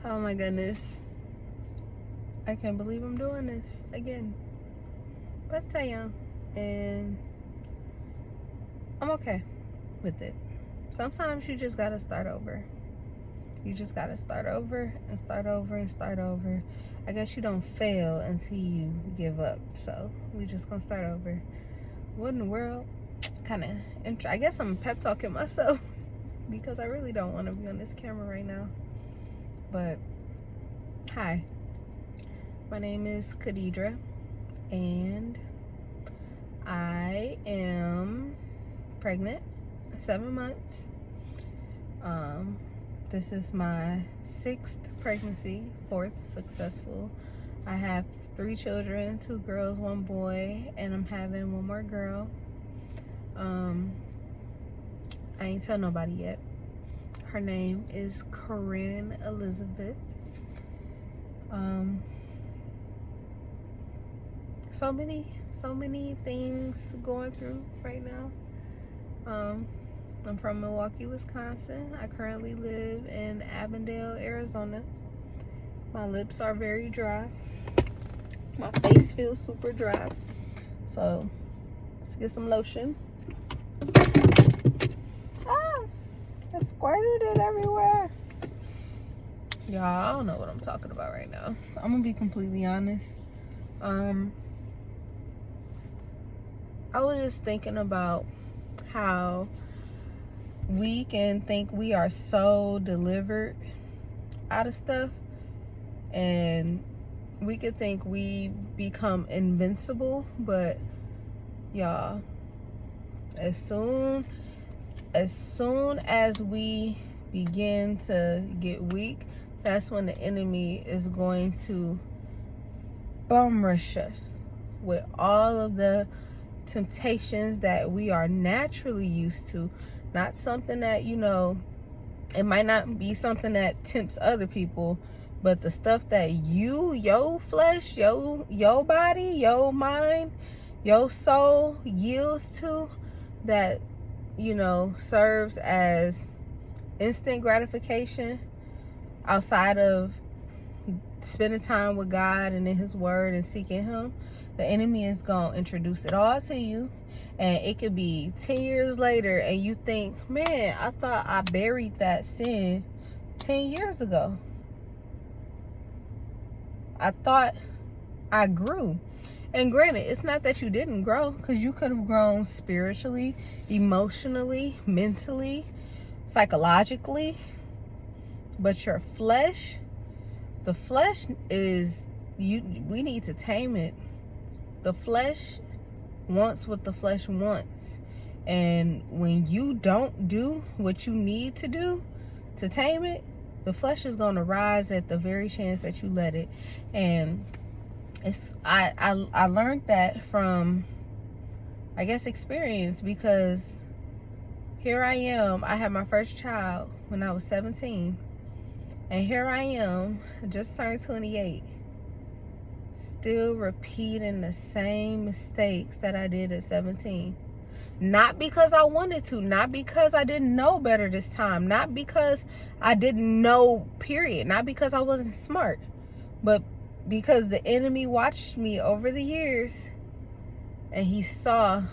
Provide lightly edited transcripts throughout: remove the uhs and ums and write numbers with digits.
Oh my goodness. I can't believe I'm doing this again. But I am. And I'm okay with it. Sometimes you just gotta start over. You just gotta start over and start over and start over. I guess you don't fail until you give up. So we just gonna start over. What in the world? Kind of, I guess I'm pep talking myself because I really don't want to be on this camera right now. But hi, my name is KaDiedrah and I am pregnant, 7 months. This is my 6th pregnancy, 4th successful. I have 3 children, 2 girls, 1 boy, and I'm having 1 more girl. I ain't tell nobody yet. Her name is Corinne Elizabeth. So many things going through right now. I'm from Milwaukee, Wisconsin. I currently live in Avondale, Arizona. My lips are very dry. My face feels super dry. So let's get some lotion. Ah, I squirted it everywhere. Y'all, I don't know what I'm talking about right now. I'm gonna be completely honest. I was just thinking about how we can think we are so delivered out of stuff, and we could think we become invincible, but y'all, as soon as we begin to get weak, that's when the enemy is going to bum rush us with all of the temptations that we are naturally used to. Not something that, it might not be something that tempts other people, but the stuff that your flesh, your body, your mind, your soul yields to, that, serves as instant gratification outside of spending time with God and in his word and seeking him. The enemy is going to introduce it all to you. And it could be 10 years later and you think, man, I thought I buried that sin 10 years ago. I thought I grew. And granted, it's not that you didn't grow, because you could have grown spiritually, emotionally, mentally, psychologically. But your flesh, the flesh is, we need to tame it. The flesh wants what the flesh wants, and when you don't do what you need to do to tame it, the flesh is going to rise at the very chance that you let it. And I learned that from, I guess, experience, because here I am. I had my first child when I was 17, and here I am, just turned 28, still repeating the same mistakes that I did at 17. Not because I wanted to, not because I didn't know better this time, not because I didn't know, period, not because I wasn't smart, but because the enemy watched me over the years and he saw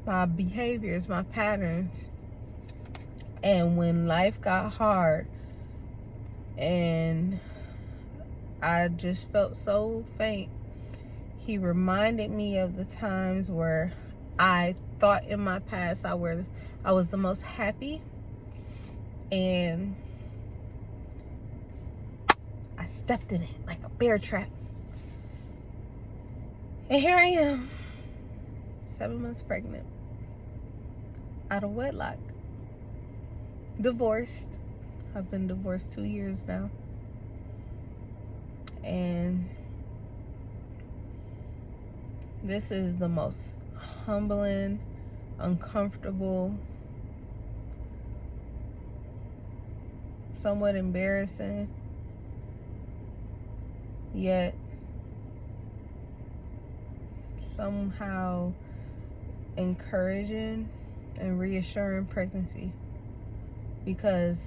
my behaviors, my patterns. And when life got hard and I just felt so faint, he reminded me of the times where I thought in my past I was the most happy, and I stepped in it like a bear trap. And here I am, 7 months pregnant, out of wedlock, divorced. I've been divorced 2 years now. And this is the most humbling, uncomfortable, somewhat embarrassing, yet somehow encouraging and reassuring pregnancy, because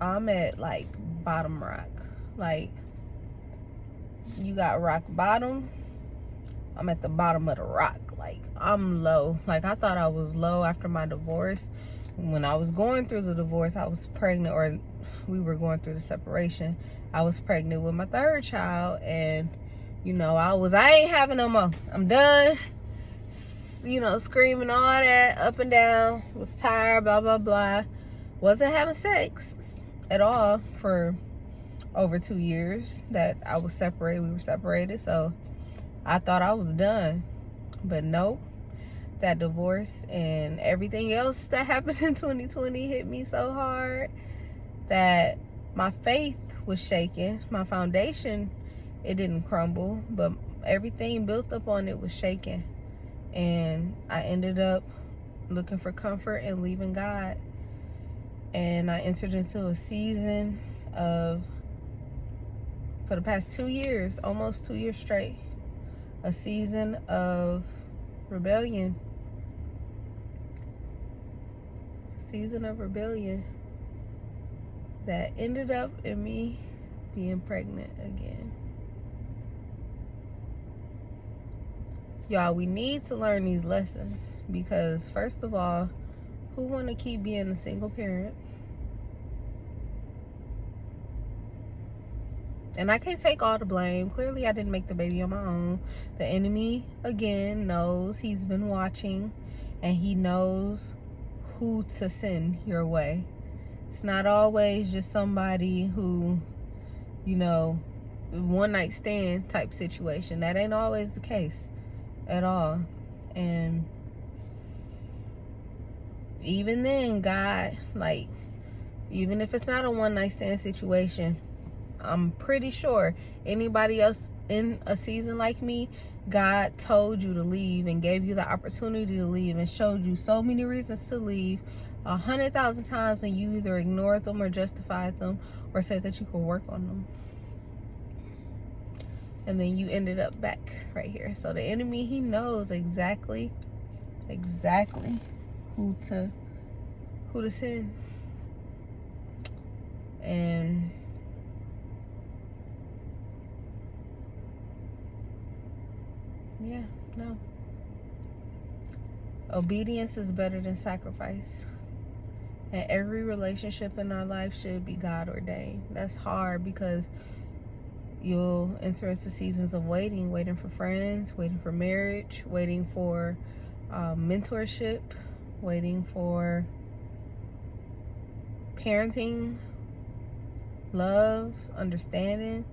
I'm at like bottom rock. Like, you got rock bottom, I'm at the bottom of the rock. Like, I'm low. Like, I thought I was low after my divorce. When I was going through the divorce, I was pregnant, or we were going through the separation. I was pregnant with my third child, and you know, I ain't having no more. I'm done. You know, screaming all that up and down. Was tired, blah, blah, blah. Wasn't having sex at all for over 2 years that I was separated. We were separated, so I thought I was done. But nope. That divorce and everything else that happened in 2020 hit me so hard that my faith was shaken. My foundation, it didn't crumble, but everything built up on it was shaken. And I ended up looking for comfort and leaving God. And I entered into a season of, for the past 2 years, almost 2 years straight, a season of rebellion. Season of rebellion that ended up in me being pregnant again. Y'all, we need to learn these lessons, because first of all, who want to keep being a single parent? And I can't take all the blame. Clearly, I didn't make the baby on my own. The enemy, again, knows. He's been watching, and he knows who to send your way. It's not always just somebody who, you know, one night stand type situation. That ain't always the case at all. And even then, God, like, even if it's not a one night stand situation, I'm pretty sure anybody else in a season like me, God told you to leave and gave you the opportunity to leave and showed you so many reasons to leave 100,000 times, and you either ignored them or justified them or said that you could work on them. And then you ended up back right here. So the enemy, he knows exactly who to send. And yeah, no. Obedience is better than sacrifice. And every relationship in our life should be God ordained. That's hard because you'll enter into seasons of waiting for friends, waiting for marriage, waiting for mentorship, waiting for parenting, love, understanding.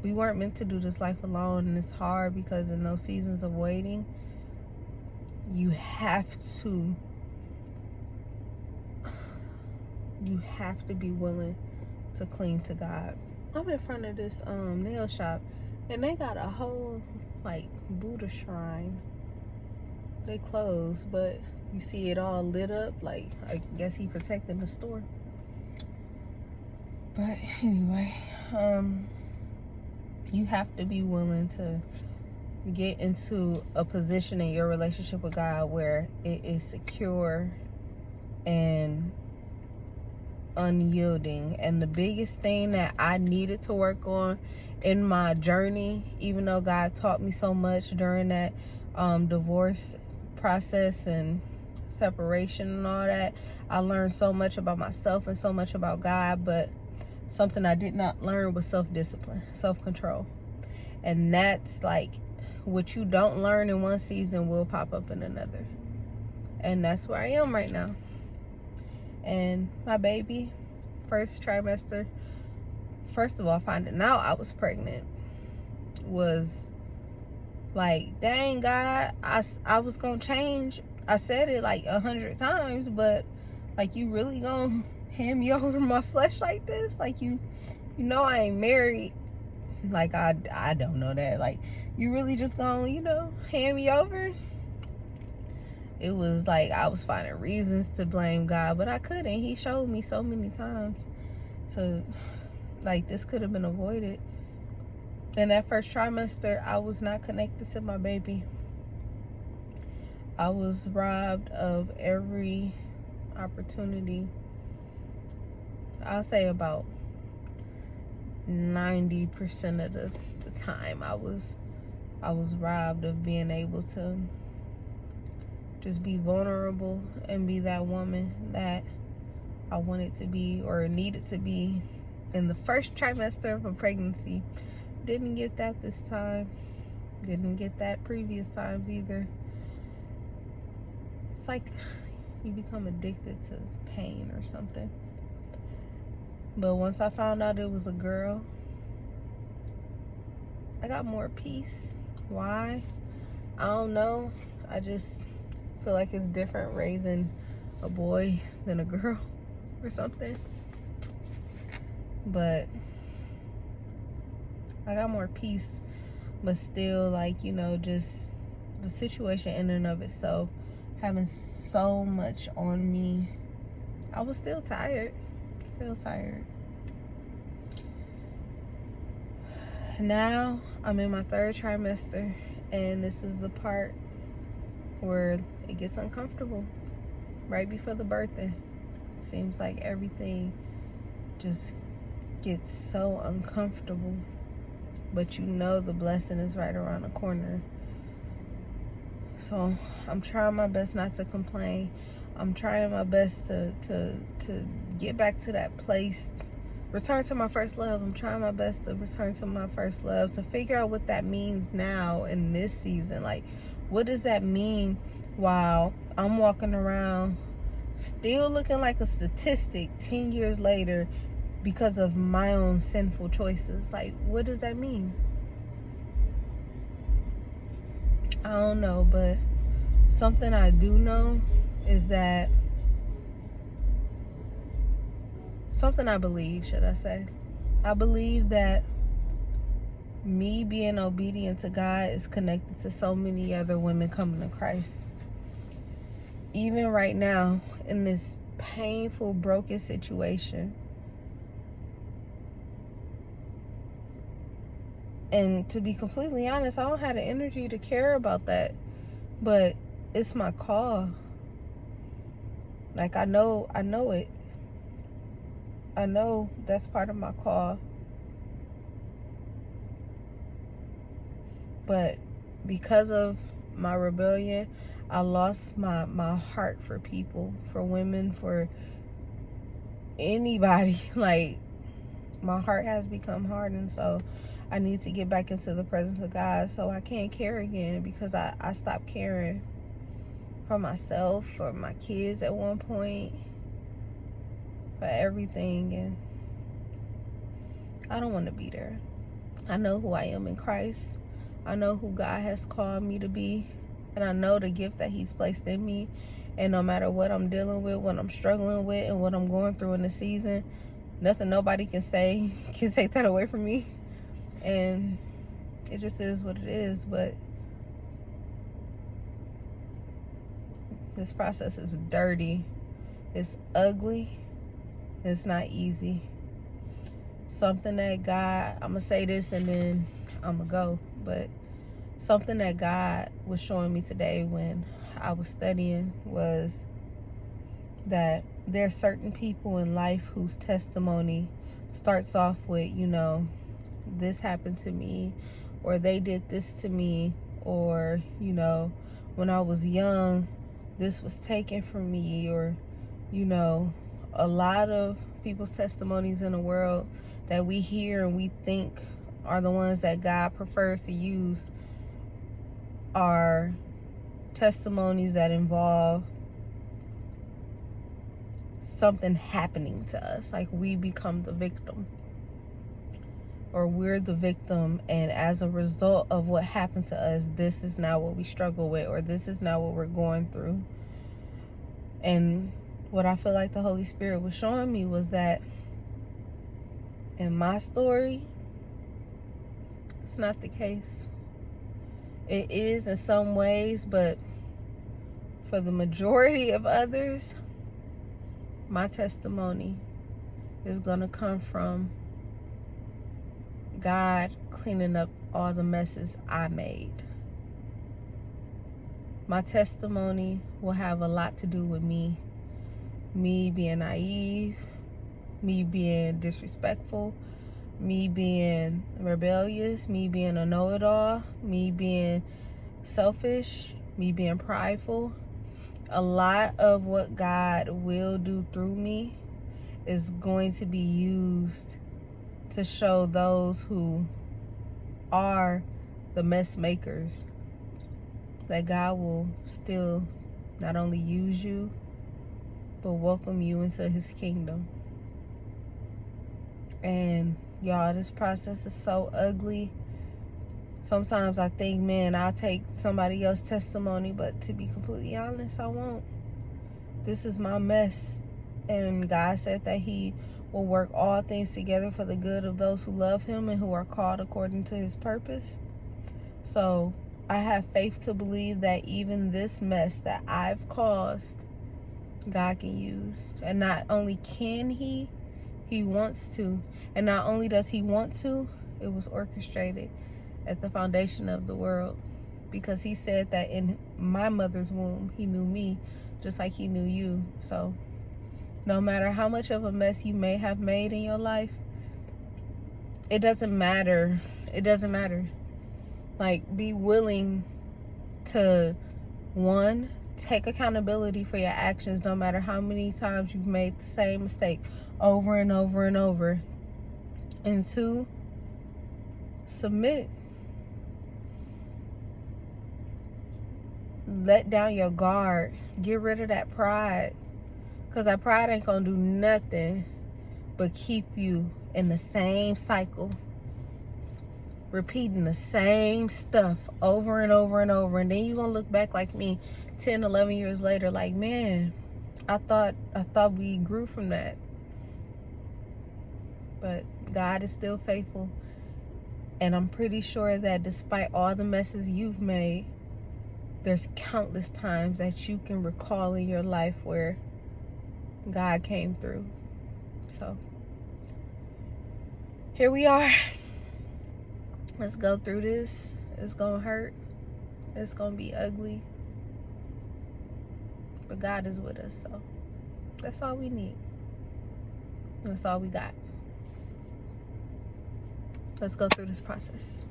We weren't meant to do this life alone, and it's hard because in those seasons of waiting, you have to be willing to cling to God. I'm in front of this nail shop, and they got a whole like Buddha shrine. They closed, but you see it all lit up. Like, I guess he protecting the store. But anyway, you have to be willing to get into a position in your relationship with God where it is secure and unyielding. And the biggest thing that I needed to work on in my journey, even though God taught me so much during that divorce process and separation and all that, I learned so much about myself and so much about God, but something I did not learn was self-discipline, self-control. And that's like, what you don't learn in one season will pop up in another. And that's where I am right now. And my baby, first trimester, first of all, finding out I was pregnant was like, dang, God, I was gonna change. I said it like 100 times, but like, you really gonna hand me over my flesh like this? Like, you know I ain't married. Like, I don't know that. Like, you really just gonna, hand me over? It was like I was finding reasons to blame God, but I couldn't. He showed me so many times to, like, this could have been avoided. In that first trimester, I was not connected to my baby. I was robbed of every opportunity I'll say about 90% of the time I was robbed of being able to just be vulnerable and be that woman that I wanted to be or needed to be in the first trimester of a pregnancy. Didn't get that this time. Didn't get that previous times either. It's like you become addicted to pain or something. But once I found out it was a girl, I got more peace. Why? I don't know. I just feel like it's different raising a boy than a girl or something. But I got more peace. But still, like, you know, just the situation in and of itself having so much on me. I was still tired. Still tired. Now I'm in my 3rd trimester, and this is the part where it gets uncomfortable. Right before the birthing, seems like everything just gets so uncomfortable, but you know the blessing is right around the corner. So I'm trying my best not to complain. I'm trying my best to get back to that place, return to my first love. I'm trying my best to return to my first love, to figure out what that means now in this season. Like, what does that mean while I'm walking around still looking like a statistic 10 years later because of my own sinful choices? Like, what does that mean? I don't know, but something I do know is that, something I believe, should I say, I believe that me being obedient to God is connected to so many other women coming to Christ. Even right now, in this painful, broken situation. And to be completely honest, I don't have the energy to care about that. But it's my call. Like, I know it. I know that's part of my call. But because of my rebellion, I lost my heart for people, for women, for anybody. Like, my heart has become hardened, so I need to get back into the presence of God so I can't care again, because I stopped caring for myself, for my kids at one point, for everything, and I don't want to be there. I know who I am in Christ. I know who God has called me to be, and I know the gift that He's placed in me. And no matter what I'm dealing with, what I'm struggling with, and what I'm going through in the season, nothing nobody can say can take that away from me. And it just is what it is. But this process is dirty. It's ugly. It's not easy. Something that God, I'm going to say this and then I'm going to go. But something that God was showing me today when I was studying was that there are certain people in life whose testimony starts off with, you know, this happened to me, or they did this to me, or, you know, when I was young, this was taken from me, or, you know, a lot of people's testimonies in the world that we hear and we think are the ones that God prefers to use are testimonies that involve something happening to us. Like, we become the victim, or we're the victim, and as a result of what happened to us, this is now what we struggle with, or this is now what we're going through. And what I feel like the Holy Spirit was showing me was that in my story, it's not the case. It is in some ways, but for the majority of others, my testimony is going to come from God cleaning up all the messes I made. My testimony will have a lot to do with me being naive, me being disrespectful, me being rebellious, me being a know-it-all, me being selfish, me being prideful. A lot of what God will do through me is going to be used to show those who are the mess makers that God will still not only use you, but welcome you into his kingdom. And y'all, this process is so ugly. Sometimes I think, man, I'll take somebody else's testimony, but to be completely honest, I won't. This is my mess. And God said that he will work all things together for the good of those who love him and who are called according to his purpose. So I have faith to believe that even this mess that I've caused, God can use. And not only can he wants to. And not only does he want to, it was orchestrated at the foundation of the world. Because he said that in my mother's womb, he knew me just like he knew you. So no matter how much of a mess you may have made in your life, it doesn't matter. It doesn't matter. Like, be willing to, one, take accountability for your actions no matter how many times you've made the same mistake over and over and over. And two, submit. Let down your guard. Get rid of that pride. Because that pride ain't going to do nothing but keep you in the same cycle. Repeating the same stuff over and over and over. And then you're going to look back like me 10, 11 years later like, man, I thought we grew from that. But God is still faithful. And I'm pretty sure that despite all the messes you've made, there's countless times that you can recall in your life where God came through. So here we are. Let's go through this. It's gonna hurt. It's gonna be ugly. But God is with us, so that's all we need. That's all we got. Let's go through this process.